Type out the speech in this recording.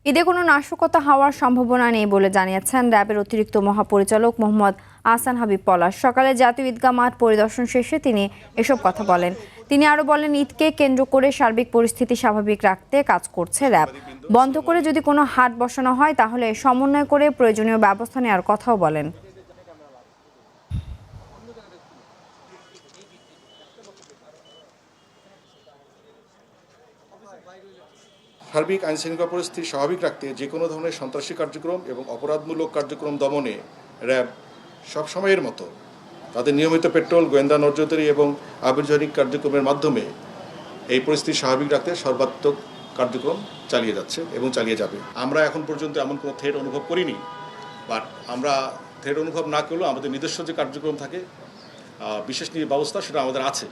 ঈদে কোনো নাশকতা হওয়ার সম্ভাবনা নেই বলে জানিয়েছেন র্যাবের অতিরিক্ত মহাপরিচালক মোহাম্মদ আহসান হাবিব পলাশ। সকালে জাতীয় ঈদগাহ মাঠ পরিদর্শন শেষে তিনি এসব কথা বলেন। তিনি আরও বলেন, ঈদকে কেন্দ্র করে সার্বিক পরিস্থিতি স্বাভাবিক রাখতে কাজ করছে র্যাব। বন্ধ করে যদি কোনো হাট বসানো হয় তাহলে সমন্বয় করে প্রয়োজনীয় ব্যবস্থা নেওয়ার কথাও বলেন। সার্বিক আইনশৃঙ্খলা পরিস্থিতি স্বাভাবিক রাখতে যে কোনো ধরনের সন্ত্রাসী কার্যক্রম এবং অপরাধমূলক কার্যক্রম দমনে র্যাব সবসময়ের মতো তাদের নিয়মিত পেট্রোল, গোয়েন্দা নজরদারি এবং আভিযানিক কার্যক্রমের মাধ্যমে এই পরিস্থিতি স্বাভাবিক রাখতে সর্বাত্মক কার্যক্রম চালিয়ে যাচ্ছে এবং চালিয়ে যাবে। আমরা এখন পর্যন্ত এমন কোনো থ্রেট অনুভব করিনি, বাট আমরা থ্রেট অনুভব না করলেও আমাদের নিজস্ব যে কার্যক্রম থাকে, বিশেষ ব্যবস্থা, সেটা আমাদের আছে।